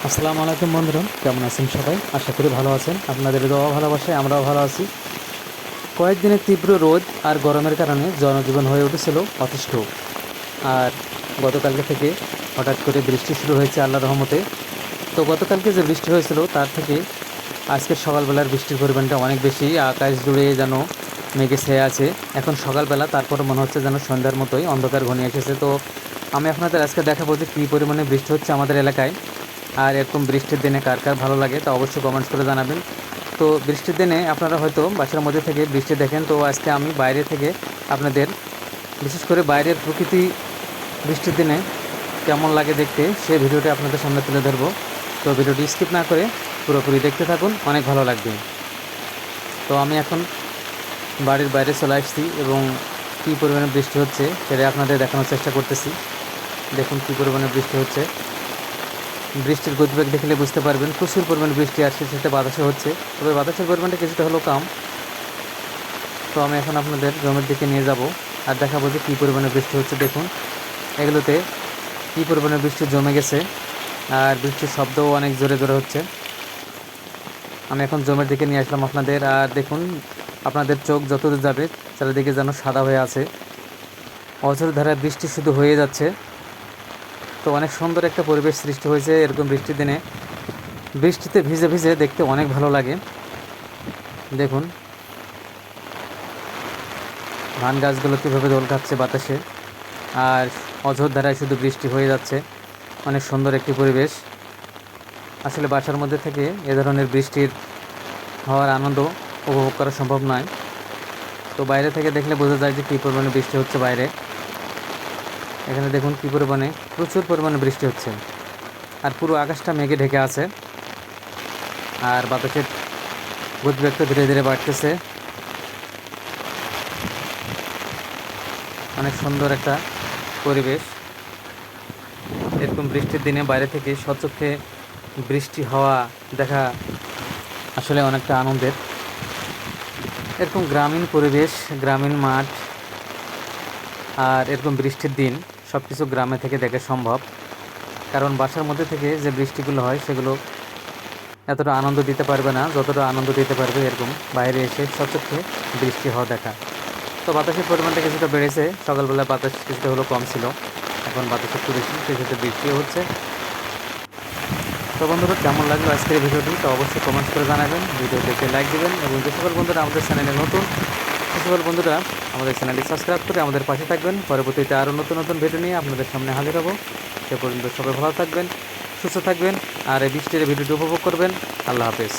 আসসালামু আলাইকুম বন্ধুরা, কেমন আছেন সবাই? আশা করি ভালো আছেন। আপনাদের দোয়া ভালোবাসায় আমরাও ভালো আছি। কয়েকদিনের তীব্র রোদ আর গরমের কারণে জনজীবন হয়ে উঠেছিল অতিষ্ঠ। আর গতকালকে থেকে হঠাৎ করে বৃষ্টি শুরু হয়েছে আল্লাহর রহমতে। তো গতকালকে যে বৃষ্টি হয়েছিল তার থেকে আজকের সকালবেলার বৃষ্টির পরিমাণটা অনেক বেশি। আকাশ জুড়ে যেন মেঘে ছেয়ে আছে এখন সকালবেলা, তারপর মনে হচ্ছে যেন সন্ধ্যার মতোই অন্ধকার ঘনিয়ে এসেছে। তো আমি আপনাদের আজকে দেখাবো যে কী পরিমাণে বৃষ্টি হচ্ছে আমাদের এলাকায়। আর এরকম বৃষ্টির দিনে কার কার ভালো লাগে তা অবশ্যই কমেন্টস করে জানাবেন। তো বৃষ্টির দিনে আপনারা হয়তো বাসার মধ্যে থেকে বৃষ্টি দেখেন, তো আজকে আমি বাইরে থেকে আপনাদের বিশেষ করে বাইরের প্রকৃতি বৃষ্টির দিনে কেমন লাগে দেখতে সেই ভিডিওটি আপনাদের সামনে তুলে ধরবো। তো ভিডিওটি স্কিপ না করে পুরোপুরি দেখতে থাকুন, অনেক ভালো লাগবে। তো আমি এখন বাড়ির বাইরে চলে আসছি এবং কী পরিমাণে বৃষ্টি হচ্ছে সেটা আপনাদের দেখানোর চেষ্টা করতেছি। দেখুন কী পরিমাণে বৃষ্টি হচ্ছে। বৃষ্টির গতিবেগ দেখলে বুঝতে পারবেন প্রচুর পরিমাণে বৃষ্টি আসছে, সেটা বাতাসে হচ্ছে, তবে বাতাসের পরিমাণটা কিছুটা হলেও কম। তো আমি এখন আপনাদের জমির দিকে নিয়ে যাব আর দেখাবো যে কী পরিমাণে বৃষ্টি হচ্ছে। দেখুন এগুলোতে কী পরিমাণে বৃষ্টি জমে গেছে, আর বৃষ্টির শব্দও অনেক জোরে জোরে হচ্ছে। আমি এখন জমির দিকে নিয়ে আসলাম আপনাদের, আর দেখুন আপনাদের চোখ যতদূর যাবে চারিদিকে যেন সাদা হয়ে আছে, অঝোর ধারায় বৃষ্টি শুধু হয়ে যাচ্ছে। তো অনেক সুন্দর একটা পরিবেশ সৃষ্টি হয়েছে এরকম বৃষ্টির দিনে। বৃষ্টিতে ভিজে ভিজে দেখতে অনেক ভালো লাগে। দেখুন ধান গাছগুলো কীভাবে দোল খাচ্ছে বাতাসে, আর অঝোর ধারায় শুধু বৃষ্টি হয়ে যাচ্ছে। অনেক সুন্দর একটি পরিবেশ। আসলে বাসার মধ্যে থেকে এ ধরনের বৃষ্টির হওয়ার আনন্দ উপভোগ করা সম্ভব নয়। তো বাইরে থেকে দেখলে বোঝা যায় যে কী পরিমাণে বৃষ্টি হচ্ছে বাইরে। এখানে দেখুন কী পরিমাণে প্রচুর পরিমাণে বৃষ্টি হচ্ছে, আর পুরো আকাশটা মেঘে ঢেকে আছে, আর বাতাসের গতিবেগটা ধীরে ধীরে বাড়তেছে। অনেক সুন্দর একটা পরিবেশ। এরকম বৃষ্টির দিনে বাইরে থেকে স্বচক্ষে বৃষ্টি হওয়া দেখা আসলে অনেকটা আনন্দের। এরকম গ্রামীণ পরিবেশ, গ্রামীণ মাঠ, আর এরকম বৃষ্টির দিন সব কিছু গ্রামে থেকে দেখা সম্ভব, কারণ বাসার মধ্যে থেকে যে বৃষ্টিগুলো হয় সেগুলো এতটা আনন্দ দিতে পারবে না যতটা আনন্দ দিতে পারবে এরকম বাইরে এসে স্বচক্ষে বৃষ্টি হওয়া দেখা। তো বাতাসের পরিমাণটা কিছুটা বেড়েছে, সকালবেলা বাতাস কিছুটা হলো কম ছিল, এখন বাতাস একটু বেশি, সেক্ষেত্রে বৃষ্টিও হচ্ছে। তো বন্ধুরা কেমন লাগলো আজকের ভিডিওটি তো অবশ্যই কমেন্টস করে জানাবেন, ভিডিও দেখে লাইক দেবেন, এবং যে সকল বন্ধুরা আমাদের চ্যানেলে নতুন সে সকল বন্ধুরা আমাদের চ্যানেলটি সাবস্ক্রাইব করে আমাদের পাশে থাকবেন। পরবর্তীতে আরও নতুন নতুন ভিডিও নিয়ে আপনাদের সামনে হাজির হব। সে পর্যন্ত সবাই ভালো থাকবেন, সুস্থ থাকবেন, আর এই বৃষ্টির ভিডিওটি উপভোগ করবেন। আল্লাহ হাফেজ।